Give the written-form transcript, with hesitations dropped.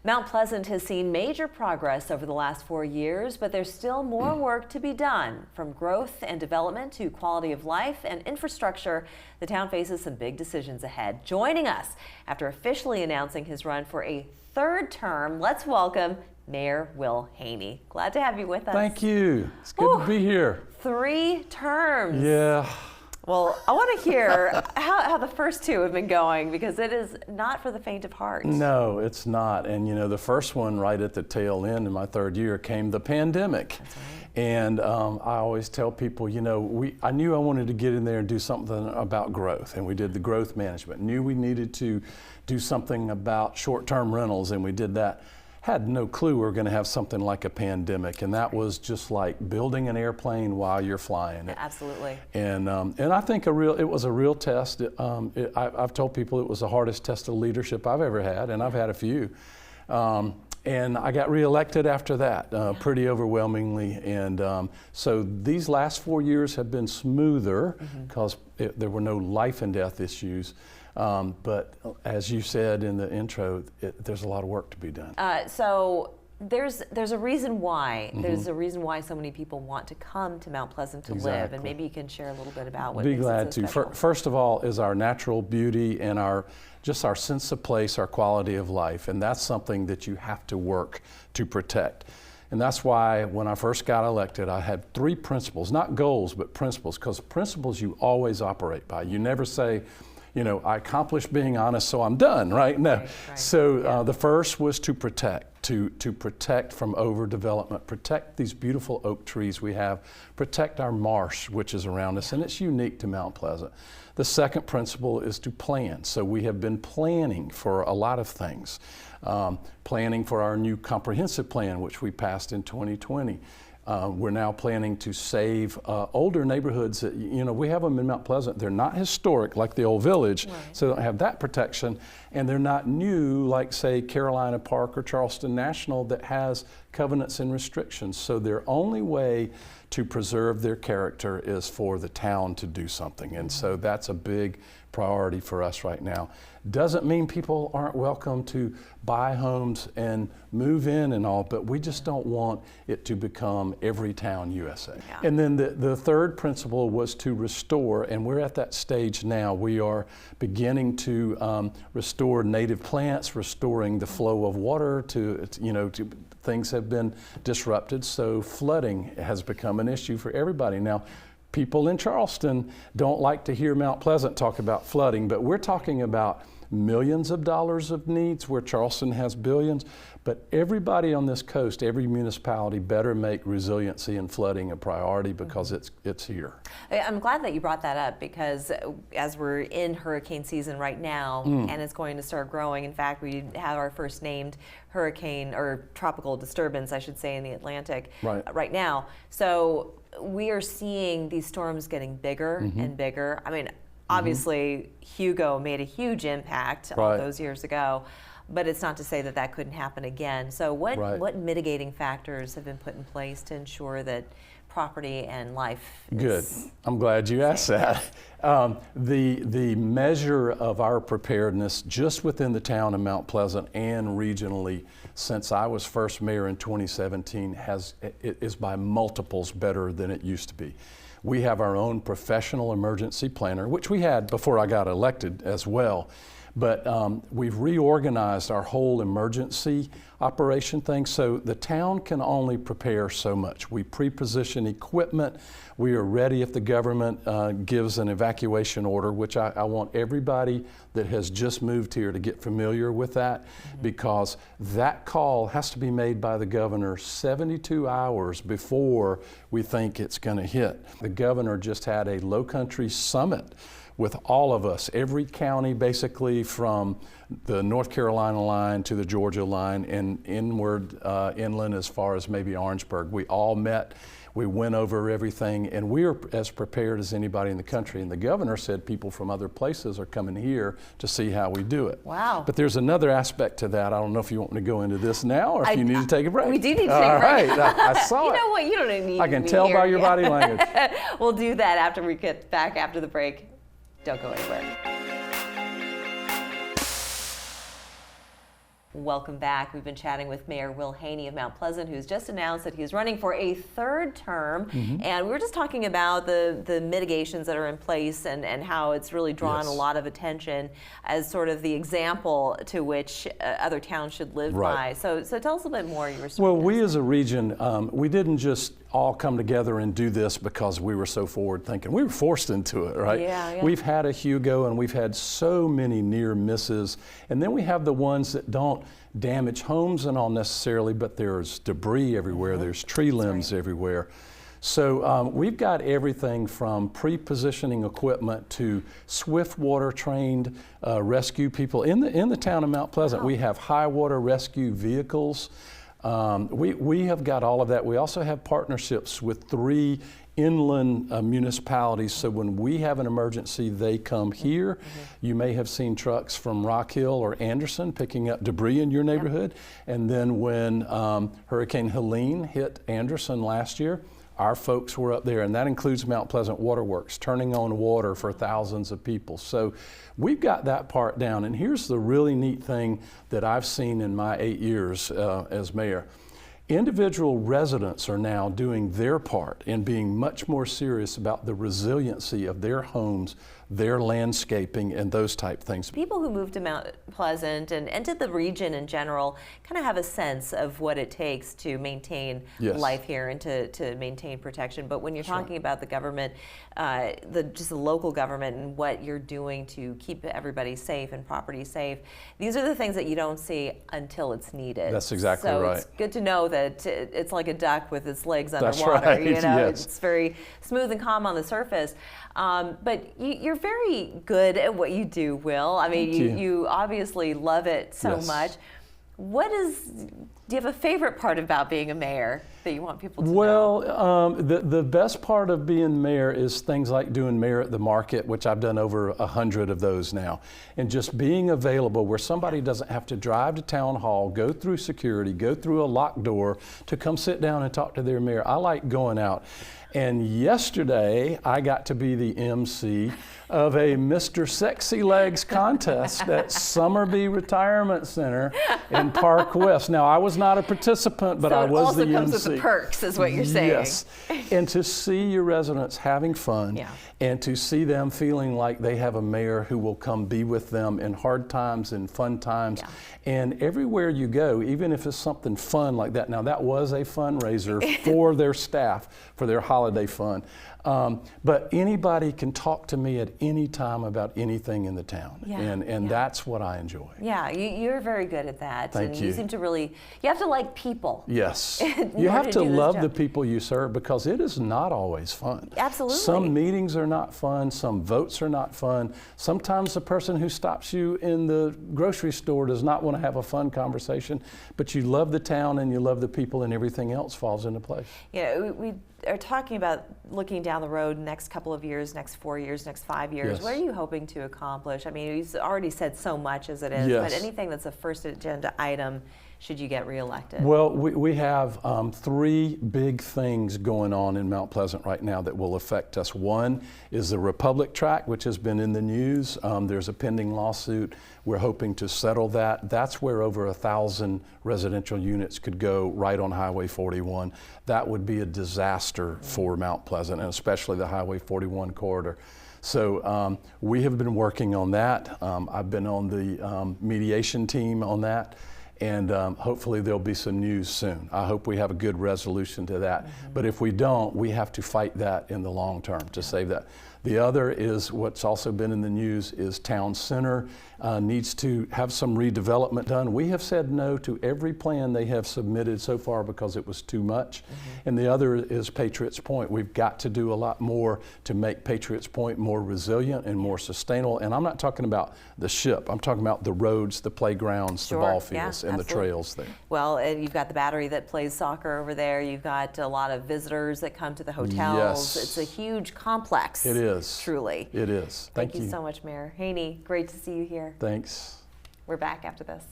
Mount Pleasant has seen major progress over the last 4 years, but there's still more work to be done. From growth and development to quality of life and infrastructure, the town faces some big decisions ahead. Joining us after officially announcing his run for a third term, let's welcome Mayor Will Haynie. Glad to have you with us. Thank you. It's good to be here. 3 terms. Yeah. Well, I want to hear how the first 2 have been going, because it is not for the faint of heart. No, it's not. And you know, the first one right at the tail end in my 3rd year came the pandemic. That's right. And I always tell people, you know, I knew I wanted to get in there and do something about growth, and we did the growth management. Knew we needed to do something about short-term rentals, and we did that. Had no clue we were going to have something like a pandemic, and that was just like building an airplane while you're flying it. Absolutely. And I think it was a real test. I've told people it was the hardest test of leadership I've ever had, and I've had a few. And I got reelected after that, pretty overwhelmingly. And so these last 4 years have been smoother because there were no life and death issues. But as you said in the intro, there's a lot of work to be done. So there's a reason why. There's a reason why so many people want to come to Mount Pleasant to live, and maybe you can share a little bit about what makes it so special. First of all is our natural beauty and just our sense of place, our quality of life, and that's something that you have to work to protect. And that's why when I first got elected, I had 3 principles, not goals, but principles, because principles you always operate by. You never say, you know, I accomplished being honest, so I'm done, right? No. Right. So the first was to protect, to protect from overdevelopment, protect these beautiful oak trees we have, protect our marsh, which is around us, and it's unique to Mount Pleasant. The second principle is to plan. So we have been planning for a lot of things. Planning for our new comprehensive plan, which we passed in 2020. We're now planning to save older neighborhoods. You know, we have them in Mount Pleasant. They're not historic like the old village, so they don't have that protection. And they're not new like, say, Carolina Park or Charleston National that has covenants and restrictions. So their only way to preserve their character is for the town to do something. And so that's a big priority for us right now. Doesn't mean people aren't welcome to buy homes and move in and all, but we just don't want it to become every town USA. Yeah. And then the third principle was to restore, and we're at that stage now. We are beginning to restore native plants, restoring the flow of water to things have been disrupted, so flooding has become an issue for everybody. Now, people in Charleston don't like to hear Mount Pleasant talk about flooding, but we're talking about millions of dollars of needs where Charleston has billions. But everybody on this coast, every municipality better make resiliency and flooding a priority, because it's here. I'm glad that you brought that up, because as we're in hurricane season right now, and it's going to start growing. In fact, we have our first named hurricane, or tropical disturbance, I should say, in the Atlantic right now. So we are seeing these storms getting bigger and bigger. I mean, obviously, Hugo made a huge impact all those years ago, but it's not to say that that couldn't happen again. So what mitigating factors have been put in place to ensure that property and life is Good. I'm glad you asked that. The measure of our preparedness just within the town of Mount Pleasant and regionally since I was first mayor in 2017 is by multiples better than it used to be. We have our own professional emergency planner, which we had before I got elected as well. But we've reorganized our whole emergency operation thing, so the town can only prepare so much. We pre-position equipment. We are ready if the government gives an evacuation order, which I want everybody that has just moved here to get familiar with that, because that call has to be made by the governor 72 hours before we think it's going to hit. The governor just had a Low Country Summit with all of us, every county basically from the North Carolina line to the Georgia line and inward inland as far as maybe Orangeburg. We all met, we went over everything, and we are as prepared as anybody in the country. And the governor said people from other places are coming here to see how we do it. Wow. But there's another aspect to that. I don't know if you want me to go into this now or if you need to take a break. We do need to take a break. All right, I saw it. You know what, you don't need I can tell by your body language. We'll do that after we get back after the break. Don't go anywhere. Welcome back. We've been chatting with Mayor Will Haynie of Mount Pleasant, who's just announced that he's running for a third term. And we were just talking about the mitigations that are in place and how it's really drawn a lot of attention as sort of the example to which other towns should live by. So tell us a bit more. Well, we as a region, we didn't just all come together and do this because we were so forward thinking. We were forced into it, right? Yeah. We've had a Hugo and we've had so many near misses. And then we have the ones that don't damage homes and all necessarily, but there's debris everywhere, there's tree limbs everywhere. So we've got everything from pre-positioning equipment to swift water trained rescue people. In the town of Mount Pleasant, we have high water rescue vehicles. We have got all of that. We also have partnerships with 3 inland municipalities, so when we have an emergency, they come here. You may have seen trucks from Rock Hill or Anderson picking up debris in your neighborhood. And then when Hurricane Helene hit Anderson last year, our folks were up there, and that includes Mount Pleasant Waterworks, turning on water for thousands of people. So we've got that part down. And here's the really neat thing that I've seen in my 8 years as mayor. Individual residents are now doing their part and being much more serious about the resiliency of their homes, their landscaping, and those type things. People who move to Mount Pleasant and to the region in general kind of have a sense of what it takes to maintain life here and to maintain protection. But when you're talking about the government, just the local government and what you're doing to keep everybody safe and property safe, these are the things that you don't see until it's needed. That's exactly right. So it's good to know that it's like a duck with its legs underwater. That's right. You know, Yes. It's very smooth and calm on the surface. But you're very good at what you do, Will. I mean, you obviously love it so much. Do you have a favorite part about being a mayor that you want people to know? Well, the best part of being mayor is things like doing Mayor at the Market, which I've done over 100 of those now, and just being available where somebody doesn't have to drive to town hall, go through security, go through a locked door to come sit down and talk to their mayor. I like going out. And yesterday, I got to be the MC of a Mr. Sexy Legs contest at Summerby Retirement Center in Park West. Now, I was not a participant, but I was the MC. So it also comes with the perks, is what you're saying. Yes. And to see your residents having fun and to see them feeling like they have a mayor who will come be with them in hard times and fun times. And everywhere you go, even if it's something fun like that. Now, that was a fundraiser for their staff, for their holiday fun. But anybody can talk to me at any time about anything in the town. And that's what I enjoy. Yeah, you're very good at that. Thank you. You seem to really, you have to like people. Yes. You have to love the people you serve because it is not always fun. Absolutely. Some meetings are not fun. Some votes are not fun. Sometimes the person who stops you in the grocery store does not want to have a fun conversation, but you love the town and you love the people and everything else falls into place. Yeah, we are talking about looking down the road next couple of years, next 4 years, next 5 years. What are you hoping to accomplish? I mean, you've already said so much as it is, but anything that's a first agenda item should you get reelected? Well, we have 3 big things going on in Mount Pleasant right now that will affect us. One is the Republic tract, which has been in the news. There's a pending lawsuit. We're hoping to settle that. That's where over 1,000 residential units could go right on Highway 41. That would be a disaster for Mount Pleasant, and especially the Highway 41 corridor. So we have been working on that. I've been on the mediation team on that. And hopefully there'll be some news soon. I hope we have a good resolution to that. But if we don't, we have to fight that in the long term to save that. The other is what's also been in the news is Town Center needs to have some redevelopment done. We have said no to every plan they have submitted so far because it was too much. And the other is Patriots Point. We've got to do a lot more to make Patriots Point more resilient and more sustainable. And I'm not talking about the ship. I'm talking about the roads, the playgrounds, the ball fields, and the trails there. Well, you've got the Battery that plays soccer over there. You've got a lot of visitors that come to the hotels. It's a huge complex. It is. Truly. It is. Thank you so much, Mayor Haynie. Great to see you here. Thanks. We're back after this.